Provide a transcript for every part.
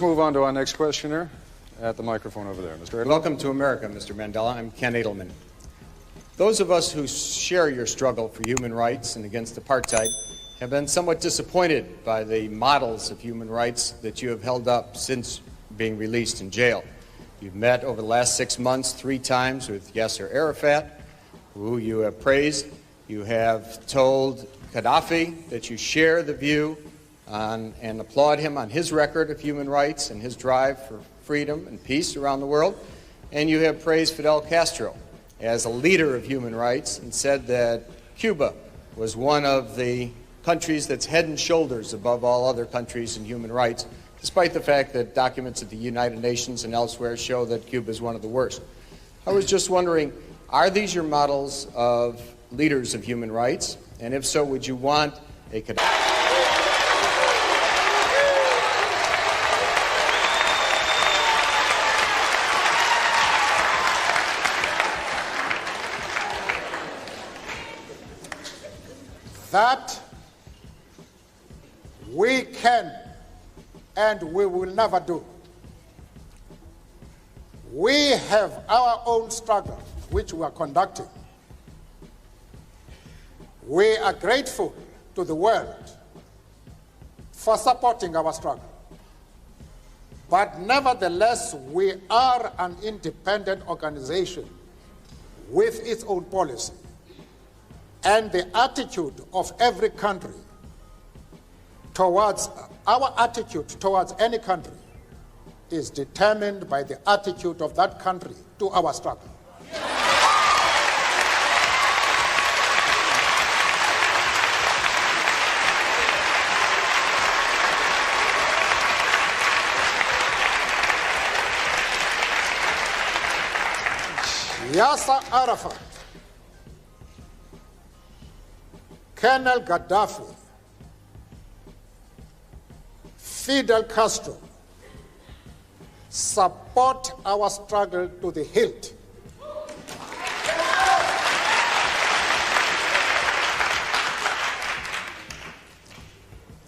move on to our next questioner at the microphone over there. Mr. Edelman. Welcome to America, Mr. Mandela. I'm Ken Edelman. Those of us who share your struggle for human rights and against apartheid have been somewhat disappointed by the models of human rights that you have held up since being released in jail. You've met over the last 6 months 3 times with Yasser Arafat, who you have praised. You have told Gaddafi that you share the view on, and applaud him on his record of human rights and his drive for freedom and peace around the world. And you have praised Fidel Castro as a leader of human rights and said that Cuba was one of the countries that's head and shoulders above all other countries in human rights, despite the fact that documents at the United Nations and elsewhere show that Cuba is one of the worst. I was just wondering, are these your models of leaders of human rights? And if so, would you want a that we can and we will never do. We have our own struggle, which we are conducting. We are grateful to the world for supporting our struggle. But nevertheless, we are an independent organization with its own policy. And the attitude of every country towards, our attitude towards any country is determined by the attitude of that country to our struggle. Yasser Arafat, Colonel Gaddafi, Fidel Castro support our struggle to the hilt.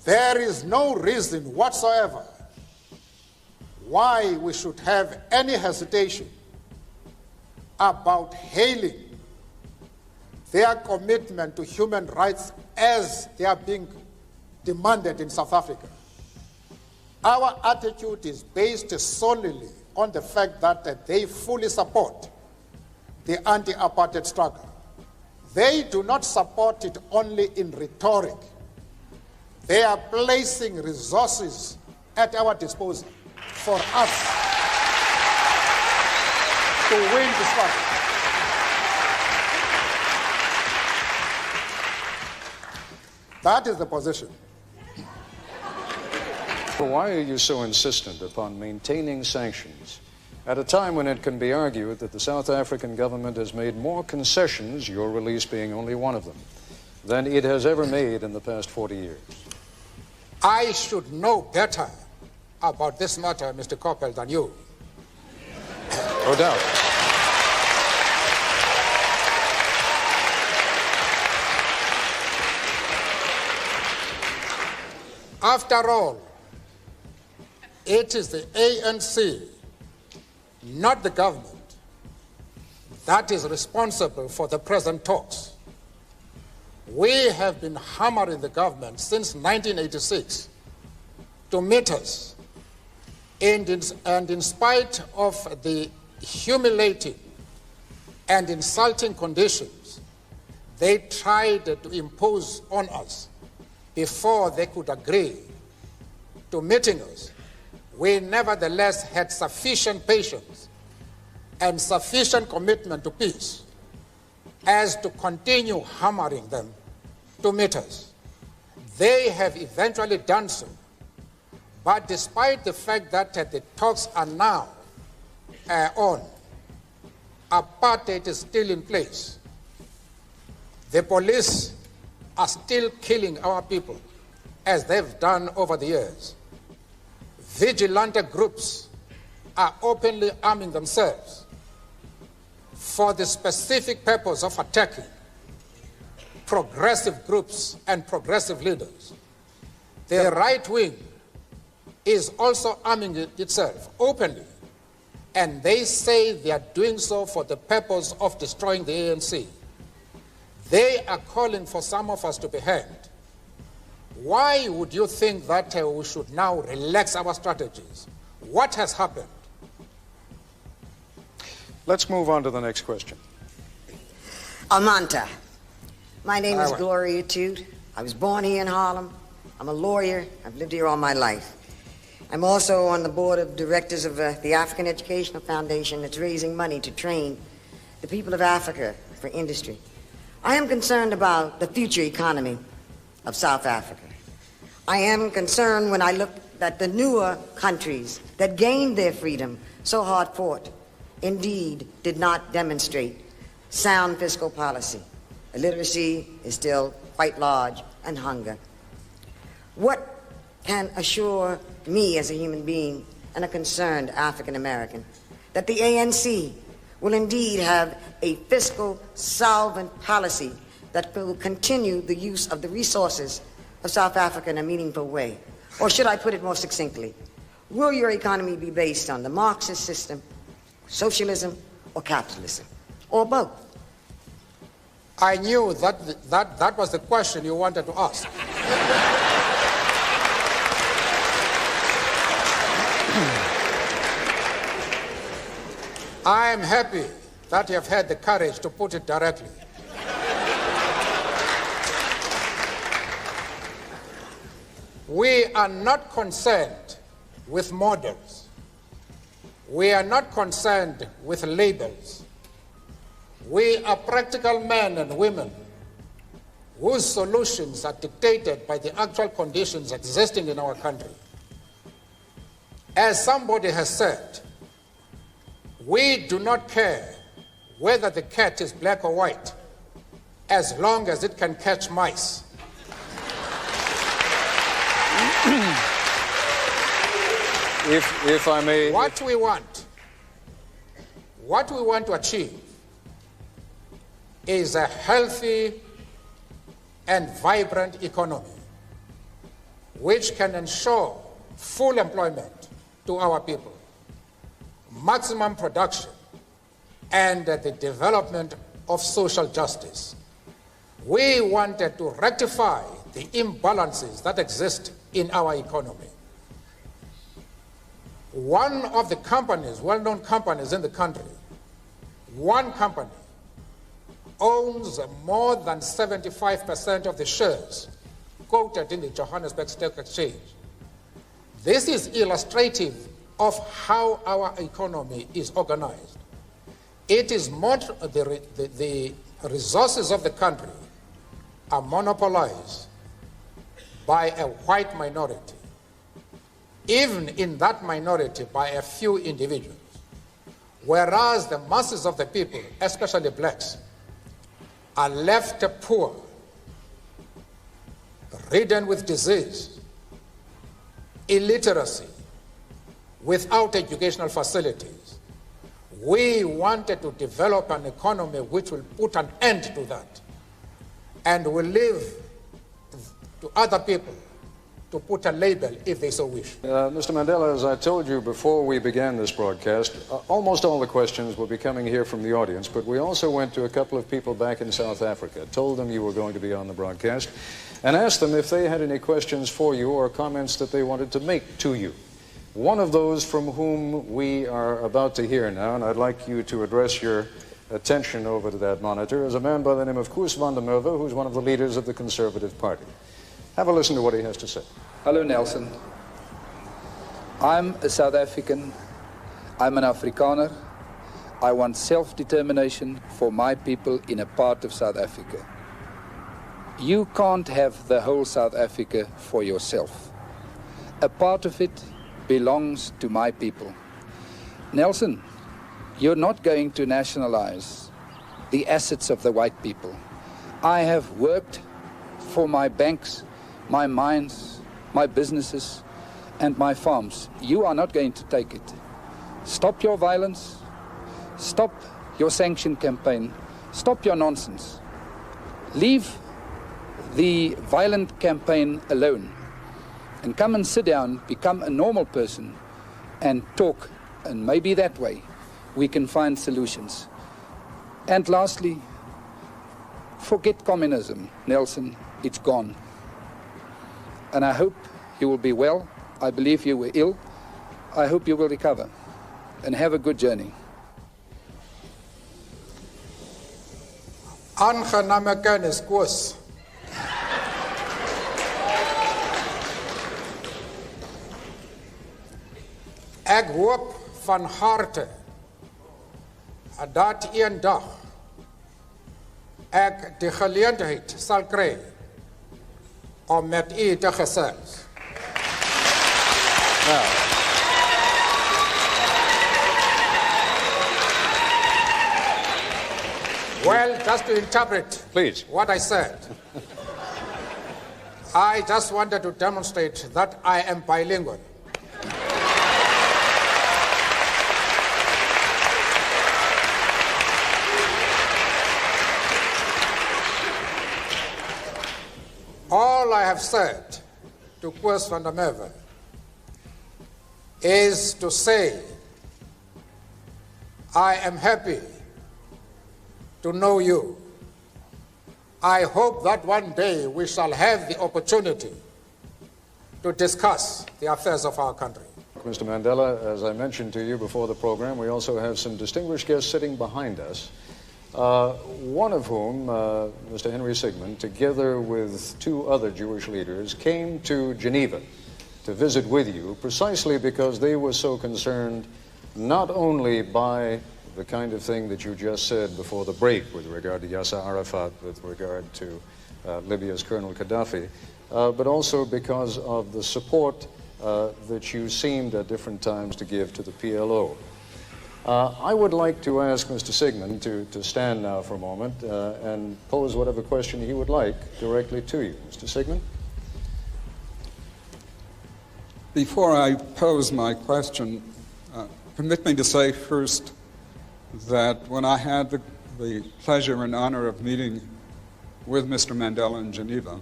There is no reason whatsoever why we should have any hesitation about hailing their commitment to human rights as they are being demanded in South Africa. Our attitude is based solely on the fact that they fully support the anti-apartheid struggle. They do not support it only in rhetoric. They are placing resources at our disposal for us to win the struggle. That is the position. But why are you so insistent upon maintaining sanctions at a time when it can be argued that the South African government has made more concessions, your release being only one of them, than it has ever made in the past 40 years? I should know better about this matter, Mr. Coppell, than you. No doubt. After all, it is the ANC, not the government, that is responsible for the present talks. We have been hammering the government since 1986 to meet us, and in spite of the humiliating and insulting conditions they tried to impose on us before they could agree to meeting us, we nevertheless had sufficient patience and sufficient commitment to peace as to continue hammering them to meet us. They have eventually done so, but despite the fact that the talks are now on, apartheid is still in place. The police are still killing our people, as they've done over the years. Vigilante groups are openly arming themselves for the specific purpose of attacking progressive groups and progressive leaders. The right wing is also arming itself openly, and they say they are doing so for the purpose of destroying the ANC. They are calling for some of us to be hanged. Why would you think that we should now relax our strategies? What has happened? Let's move on to the next question. Amanta. My name is Gloria Tude. I was born here in Harlem. I'm a lawyer. I've lived here all my life. I'm also on the board of directors of the African Educational Foundation that's raising money to train the people of Africa for industry. I am concerned about the future economy of South Africa. I am concerned when I look at the newer countries that gained their freedom so hard fought, indeed did not demonstrate sound fiscal policy. Illiteracy is still quite large, and hunger. What can assure me as a human being and a concerned African American that the ANC will indeed have a fiscal solvent policy that will continue the use of the resources of South Africa in a meaningful way? Or should I put it more succinctly, will your economy be based on the Marxist system, socialism, or capitalism, or both? I knew that was the question you wanted to ask. I am happy that you have had the courage to put it directly. We are not concerned with models. We are not concerned with labels. We are practical men and women whose solutions are dictated by the actual conditions existing in our country. As somebody has said, we do not care whether the cat is black or white, as long as it can catch mice. If I may... What we want to achieve is a healthy and vibrant economy which can ensure full employment to our people, maximum production, and the development of social justice. We wanted to rectify the imbalances that exist in our economy. One of the companies, well-known companies in the country, one company owns more than 75% of the shares quoted in the Johannesburg Stock Exchange. This is illustrative of how our economy is organized. It is the resources of the country are monopolized by a white minority, even in that minority by a few individuals, whereas the masses of the people, especially blacks, are left poor, ridden with disease, illiteracy, without educational facilities. We wanted to develop an economy which will put an end to that and will leave to other people to put a label if they so wish. Mr. Mandela, as I told you before we began this broadcast, almost all the questions will be coming here from the audience, but we also went to a couple of people back in South Africa, told them you were going to be on the broadcast, and asked them if they had any questions for you or comments that they wanted to make to you. One of those from whom we are about to hear now, and I'd like you to address your attention over to that monitor, is a man by the name of Koos van der Merwe, who's one of the leaders of the Conservative Party. Have a listen to what he has to say. Hello, Nelson. I'm a South African. I'm an Afrikaner. I want self-determination for my people in a part of South Africa. You can't have the whole South Africa for yourself. A part of it belongs to my people. Nelson, you're not going to nationalize the assets of the white people. I have worked for my banks, my mines, my businesses, and my farms. You are not going to take it. Stop your violence. Stop your sanction campaign. Stop your nonsense. Leave the violent campaign alone. and come and sit down, become a normal person, and talk, and maybe that way we can find solutions. And lastly, forget communism, Nelson, it's gone. And I hope you will be well. I believe you were ill. I hope you will recover, and have a good journey. Aangename kennis, Koos. Ek hoop van harte dat eendag ek die geleentheid sal kry om met u te gesels. Well, just to interpret Please. what I said, I just wanted to demonstrate that I am bilingual. All I have said to Koos van der Merwe is to say I am happy to know you. I hope that one day we shall have the opportunity to discuss the affairs of our country. Mr. Mandela, as I mentioned to you before the program, we also have some distinguished guests sitting behind us, one of whom, Mr. Henry Sigmund, together with two other Jewish leaders, came to Geneva to visit with you precisely because they were so concerned not only by the kind of thing that you just said before the break with regard to Yasser Arafat, with regard to Libya's Colonel Gaddafi, but also because of the support that you seemed at different times to give to the PLO. I would like to ask Mr. Sigmund to stand now for a moment and pose whatever question he would like directly to you. Mr. Sigmund? Before I pose my question, permit me to say first that when I had the pleasure and honor of meeting with Mr. Mandela in Geneva,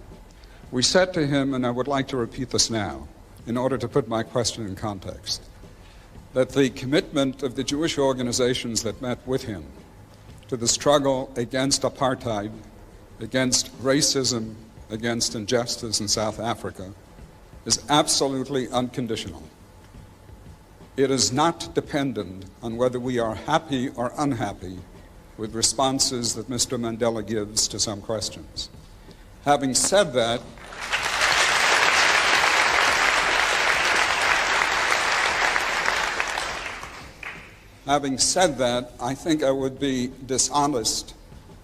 we said to him, and I would like to repeat this now, in order to put my question in context, that the commitment of the Jewish organizations that met with him to the struggle against apartheid, against racism, against injustice in South Africa is absolutely unconditional. It is not dependent on whether we are happy or unhappy with responses that Mr. Mandela gives to some questions. Having said that, I think I would be dishonest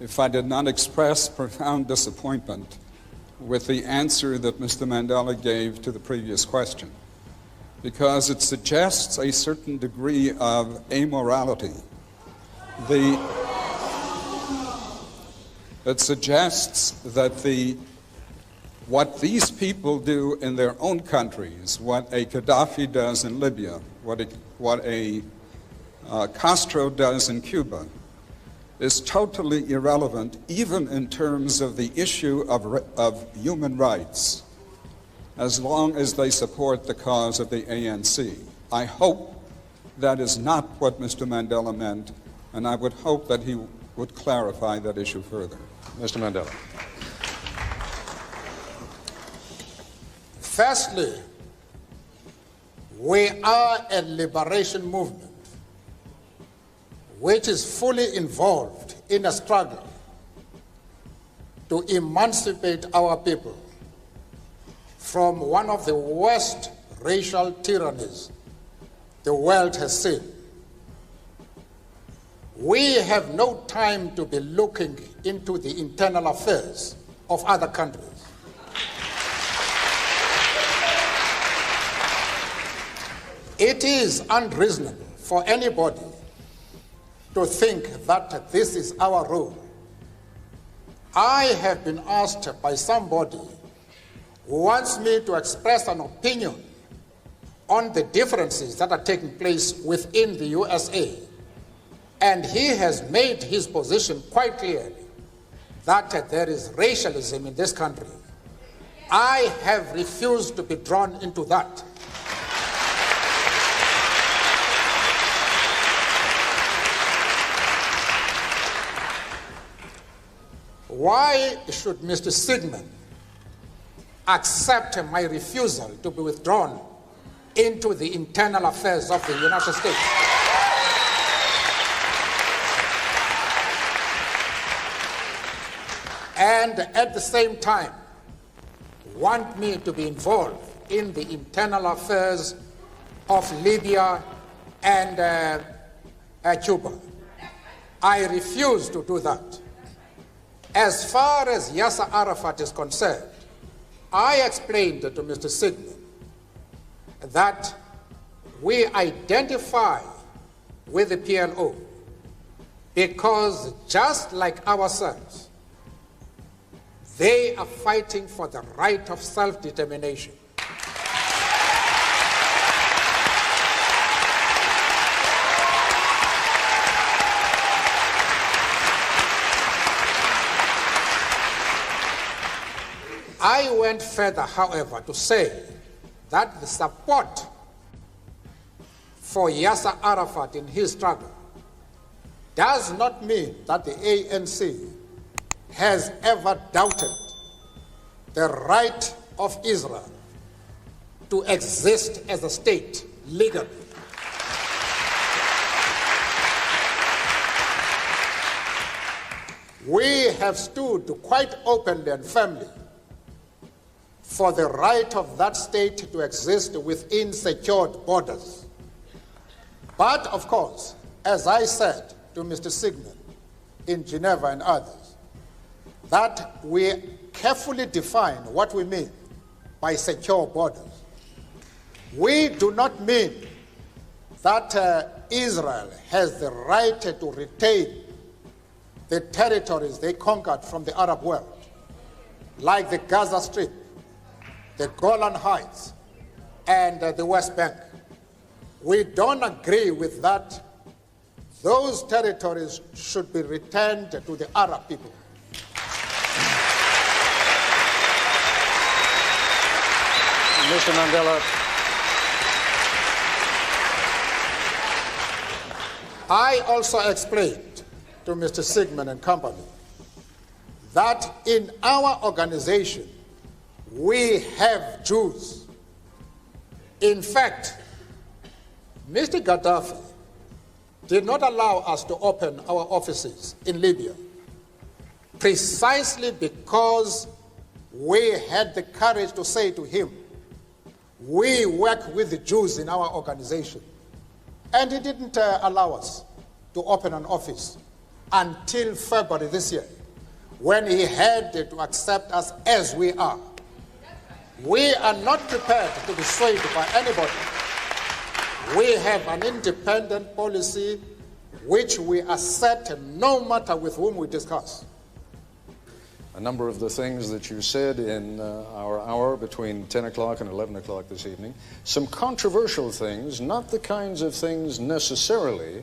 if I did not express profound disappointment with the answer that Mr. Mandela gave to the previous question, because it suggests a certain degree of amorality. It suggests that what these people do in their own countries, what a Gaddafi does in Libya, what a Castro does in Cuba, is totally irrelevant, even in terms of the issue of human rights, as long as they support the cause of the ANC. I hope that is not what Mr. Mandela meant, and I would hope that he would clarify that issue further. Mr. Mandela. Firstly, we are a liberation movement which is fully involved in a struggle to emancipate our people from one of the worst racial tyrannies the world has seen. We have no time to be looking into the internal affairs of other countries. It is unreasonable for anybody to think that this is our role. I have been asked by somebody who wants me to express an opinion on the differences that are taking place within the USA. And he has made his position quite clearly that there is racialism in this country. I have refused to be drawn into that. Why should Mr. Sigmund accept my refusal to be withdrawn into the internal affairs of the United States? And at the same time, want me to be involved in the internal affairs of Libya and Cuba. I refuse to do that. As far as Yasser Arafat is concerned, I explained to Mr. Sigmund that we identify with the PLO because just like ourselves, they are fighting for the right of self-determination. I went further, however, to say that the support for Yasser Arafat in his struggle does not mean that the ANC has ever doubted the right of Israel to exist as a state legally. We have stood quite openly and firmly for the right of that state to exist within secured borders. But, of course, as I said to Mr. Sigmund in Geneva and others, that we carefully define what we mean by secure borders. We do not mean that Israel has the right to retain the territories they conquered from the Arab world, like the Gaza Strip, the Golan Heights, and the West Bank. We don't agree with that. Those territories should be returned to the Arab people. Mr. Mandela, I also explained to Mr. Sigmund and company that in our organization we have Jews. In fact, Mr. Gaddafi did not allow us to open our offices in Libya precisely because we had the courage to say to him, we work with the Jews in our organization. And he didn't allow us to open an office until February this year, when he had to accept us as we are. We are not prepared to be swayed by anybody. We have an independent policy which we assert no matter with whom we discuss. a number of the things that you said in our hour between 10 o'clock and 11 o'clock this evening. Some controversial things, not the kinds of things necessarily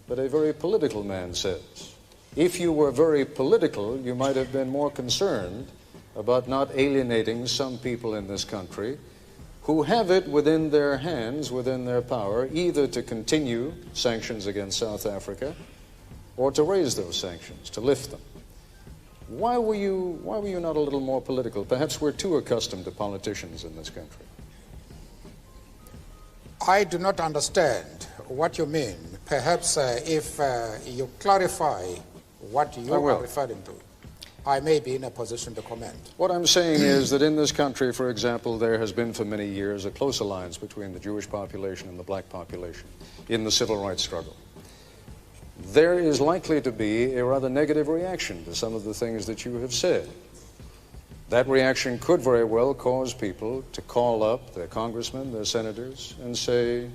that a very political man says. If you were very political, you might have been more concerned about not alienating some people in this country who have it within their hands, within their power, either to continue sanctions against South Africa or to raise those sanctions, to lift them. Why were you not a little more political? Perhaps we're too accustomed to politicians in this country. I do not understand what you mean. Perhaps if you clarify what you are referring to, I may be in a position to comment. What I'm saying is that in this country, for example, there has been for many years a close alliance between the Jewish population and the black population in the civil rights struggle. There is likely to be a rather negative reaction to some of the things that you have said. That reaction could very well cause people to call up their congressmen, their senators, and say,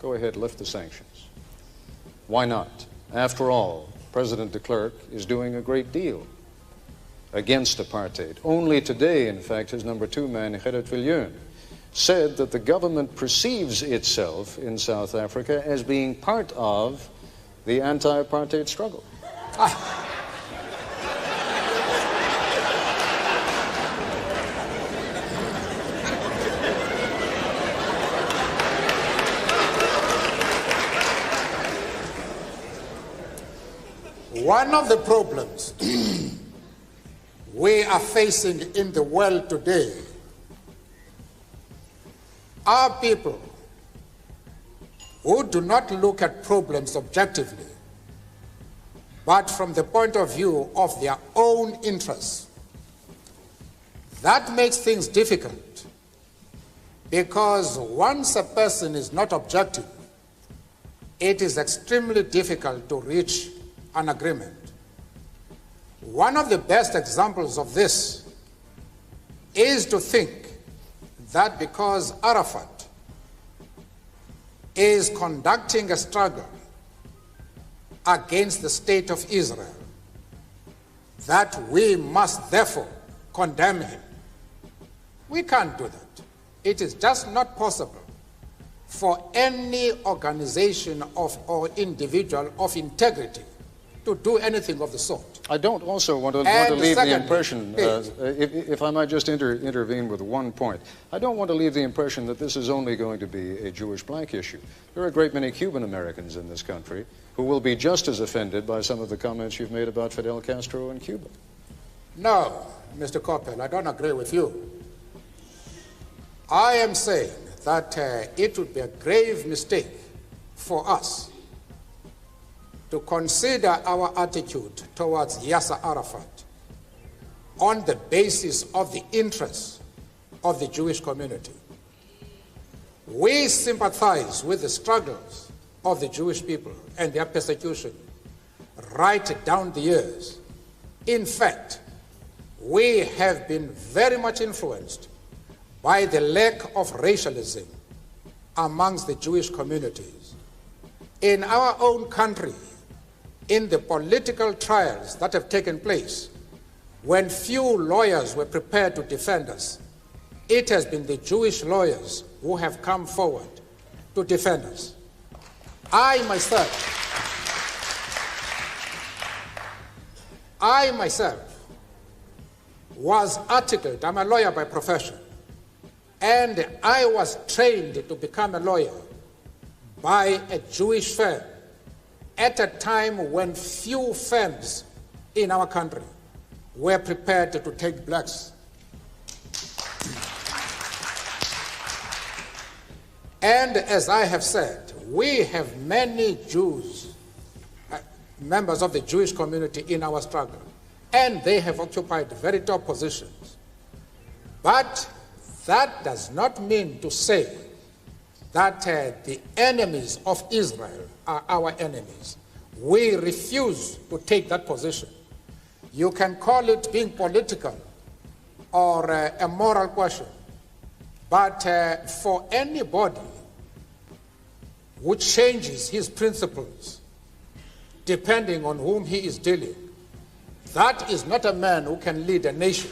go ahead, lift the sanctions. Why not? After all, President de Klerk is doing a great deal against apartheid. Only today, in fact, his number 2 man, Gerrit Viljoen, said that the government perceives itself in South Africa as being part of the anti-apartheid struggle. One of the problems we are facing in the world today are people who do not look at problems objectively, but from the point of view of their own interests. That makes things difficult, because once a person is not objective, it is extremely difficult to reach an agreement. One of the best examples of this is to think that because Arafat is conducting a struggle against the state of Israel, that we must therefore condemn him. We can't do that. It is just not possible for any organization or individual of integrity to do anything of the sort. I don't also want to leave the impression, if I might just intervene with one point, I don't want to leave the impression that this is only going to be a Jewish black issue. There are a great many Cuban Americans in this country who will be just as offended by some of the comments you've made about Fidel Castro in Cuba. No, Mr. Coppell, I don't agree with you. I am saying that it would be a grave mistake for us to consider our attitude towards Yasser Arafat on the basis of the interests of the Jewish community. We sympathize with the struggles of the Jewish people and their persecution right down the years. In fact, we have been very much influenced by the lack of racialism amongst the Jewish communities. In our own country, in the political trials that have taken place, when few lawyers were prepared to defend us, it has been the Jewish lawyers who have come forward to defend us. I myself was articled, I'm a lawyer by profession, and I was trained to become a lawyer by a Jewish firm at a time when few firms in our country were prepared to take blacks. And as I have said, we have many Jews, members of the Jewish community in our struggle, and they have occupied very top positions. But that does not mean to say that the enemies of Israel are our enemies. We refuse to take that position. You can call it being political or a moral question, but for anybody who changes his principles depending on whom he is dealing, that is not a man who can lead a nation.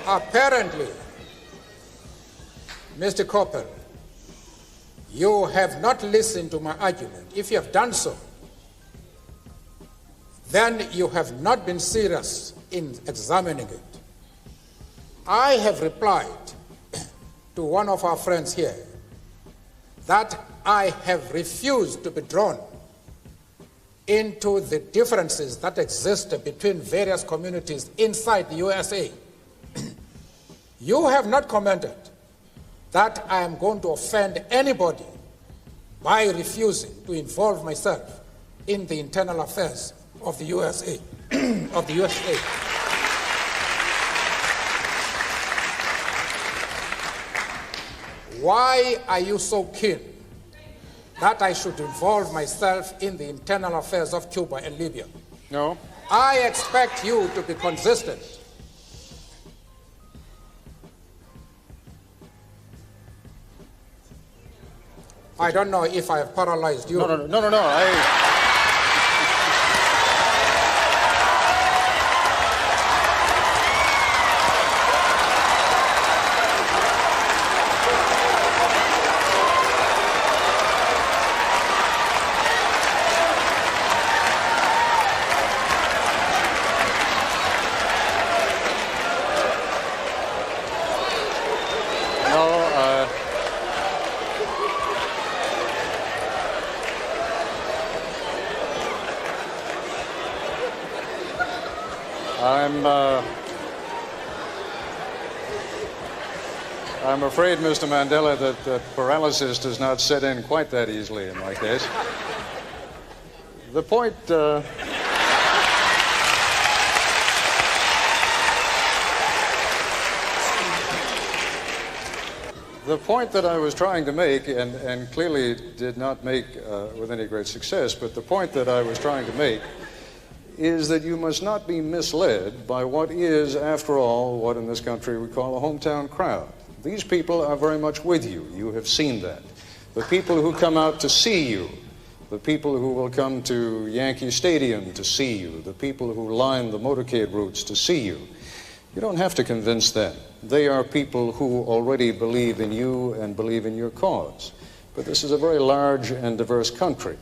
Apparently, Mr. Coppell, you have not listened to my argument. If you have done so, then you have not been serious in examining it. I have replied to one of our friends here that I have refused to be drawn into the differences that exist between various communities inside the USA. You have not commented that I am going to offend anybody by refusing to involve myself in the internal affairs of the USA. Why are you so keen that I should involve myself in the internal affairs of Cuba and Libya? No. I expect you to be consistent. I don't know if I have paralyzed you. No. I'm afraid, Mr. Mandela, that paralysis does not set in quite that easily in my case. The point... The point that I was trying to make, and clearly did not make with any great success, but the point that I was trying to make is that you must not be misled by what is, after all, what in this country we call a hometown crowd. These people are very much with you. You have seen that. The people who come out to see you, the people who will come to Yankee Stadium to see you, the people who line the motorcade routes to see you, you don't have to convince them. They are people who already believe in you and believe in your cause. But this is a very large and diverse country.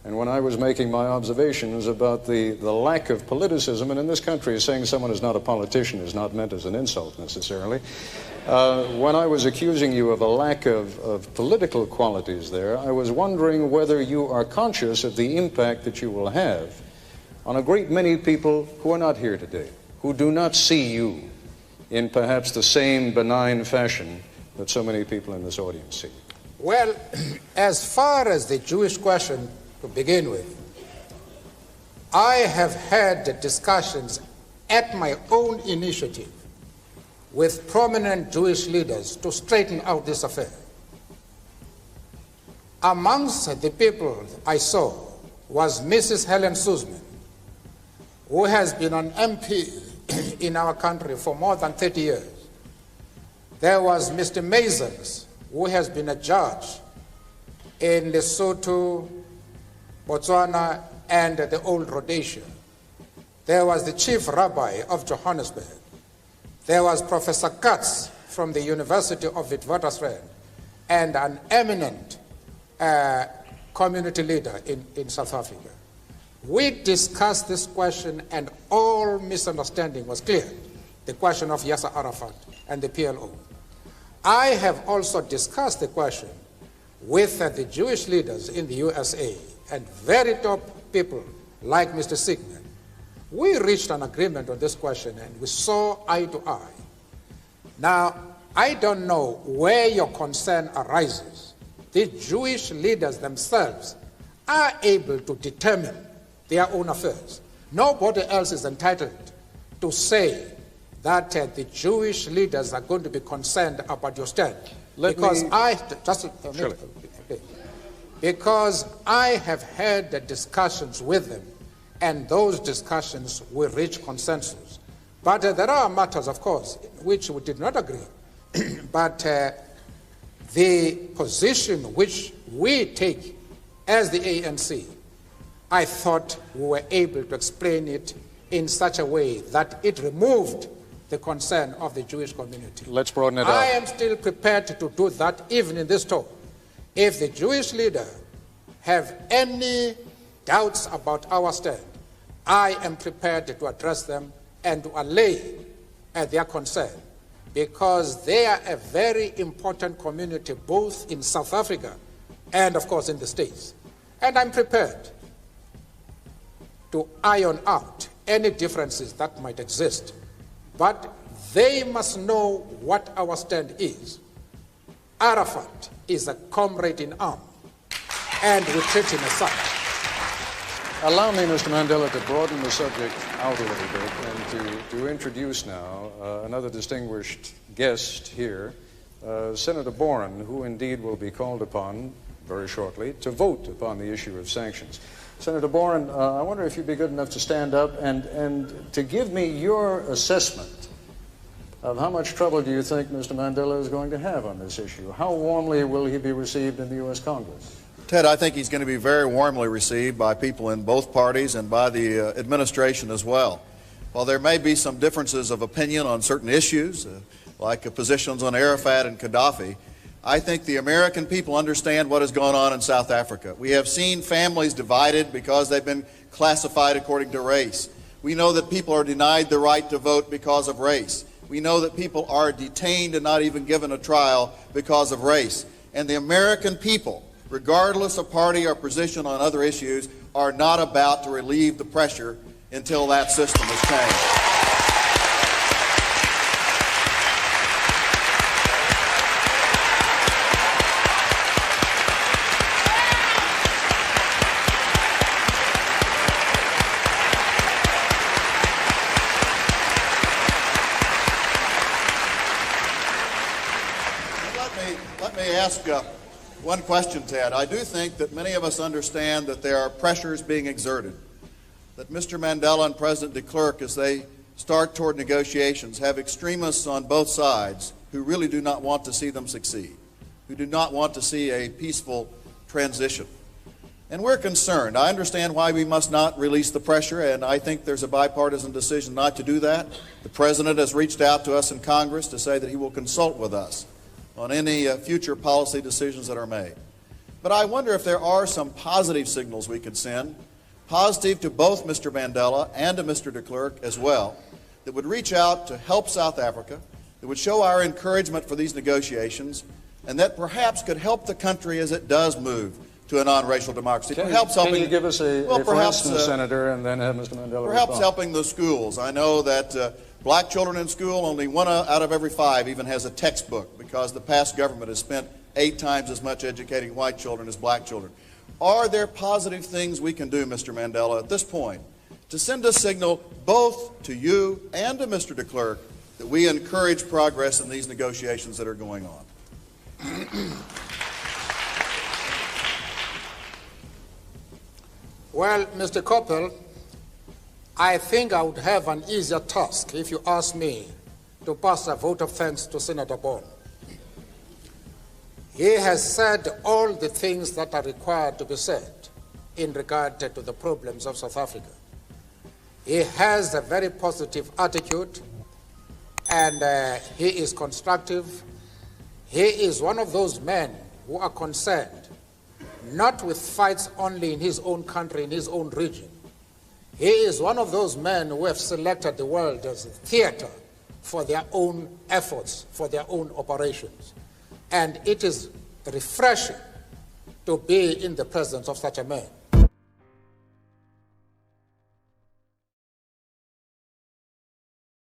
And when I was making my observations about the lack of politicism, and in this country saying someone is not a politician is not meant as an insult necessarily, when I was accusing you of a lack of political qualities there, I was wondering whether you are conscious of the impact that you will have on a great many people who are not here today, who do not see you in perhaps the same benign fashion that so many people in this audience see. Well, as far as the Jewish question to begin with, I have had discussions at my own initiative with prominent Jewish leaders to straighten out this affair. Amongst the people I saw was Mrs. Helen Suzman, who has been an MP in our country for more than 30 years. There was Mr. Mvezo, who has been a judge in Lesotho, Botswana, and the old Rhodesia. There was the chief rabbi of Johannesburg. There was Professor Katz from the University of Witwatersrand, and an eminent community leader in South Africa. We discussed this question and all misunderstanding was clear. The question of Yasser Arafat and the PLO. I have also discussed the question with the Jewish leaders in the USA and very top people like Mr. Sigmund. We reached an agreement on this question and we saw eye to eye. Now, I don't know where your concern arises. The Jewish leaders themselves are able to determine their own affairs. Nobody else is entitled to say that the Jewish leaders are going to be concerned about your stand. Because I have had the discussions with them, and those discussions will reach consensus. But there are matters, of course, which we did not agree. But the position which we take as the ANC, I thought we were able to explain it in such a way that it removed the concern of the Jewish community. Let's broaden it out. I am still prepared to do that even in this talk. If the Jewish leader have any doubts about our stand, I am prepared to address them and to allay their concern, because they are a very important community both in South Africa and, of course, in the States. And I'm prepared to iron out any differences that might exist. But they must know what our stand is. Arafat is a comrade in arms, and we treat him as such. Allow me, Mr. Mandela, to broaden the subject out a little bit and to introduce now another distinguished guest here, Senator Boren, who indeed will be called upon very shortly to vote upon the issue of sanctions. Senator Boren, I wonder if you'd be good enough to stand up and to give me your assessment of how much trouble do you think Mr. Mandela is going to have on this issue? How warmly will he be received in the U.S. Congress? Ted, I think he's going to be very warmly received by people in both parties and by the administration as well. While there may be some differences of opinion on certain issues, like positions on Arafat and Gaddafi, I think the American people understand what has gone on in South Africa. We have seen families divided because they've been classified according to race. We know that people are denied the right to vote because of race. We know that people are detained and not even given a trial because of race. And the American people, regardless of party or position on other issues, are not about to relieve the pressure until that system is changed. let me ask one question, Ted. I do think that many of us understand that there are pressures being exerted, that Mr. Mandela and President de Klerk, as they start toward negotiations, have extremists on both sides who really do not want to see them succeed, who do not want to see a peaceful transition. And we're concerned. I understand why we must not release the pressure, and I think there's a bipartisan decision not to do that. The President has reached out to us in Congress to say that he will consult with us on any future policy decisions that are made. But I wonder if there are some positive signals we could send, positive to both Mr. Mandela and to Mr. de Klerk as well, that would reach out to help South Africa, that would show our encouragement for these negotiations, and that perhaps could help the country as it does move to a non-racial democracy. Can you give us a for instance, Senator, and then have Mr. Mandela perhaps respond? Helping the schools. I know that black children in school, only 1 out of every 5 even has a textbook, because the past government has spent 8 times as much educating white children as black children. Are there positive things we can do, Mr. Mandela, at this point, to send a signal both to you and to Mr. de Klerk that we encourage progress in these negotiations that are going on? Well, Mr. Koppel, I think I would have an easier task if you asked me to pass a vote of thanks to Senator Bond. He has said all the things that are required to be said in regard to the problems of South Africa. He has a very positive attitude, and he is constructive. He is one of those men who are concerned not with fights only in his own country, in his own region. He is one of those men who have selected the world as a theater for their own efforts, for their own operations. And it is refreshing to be in the presence of such a man.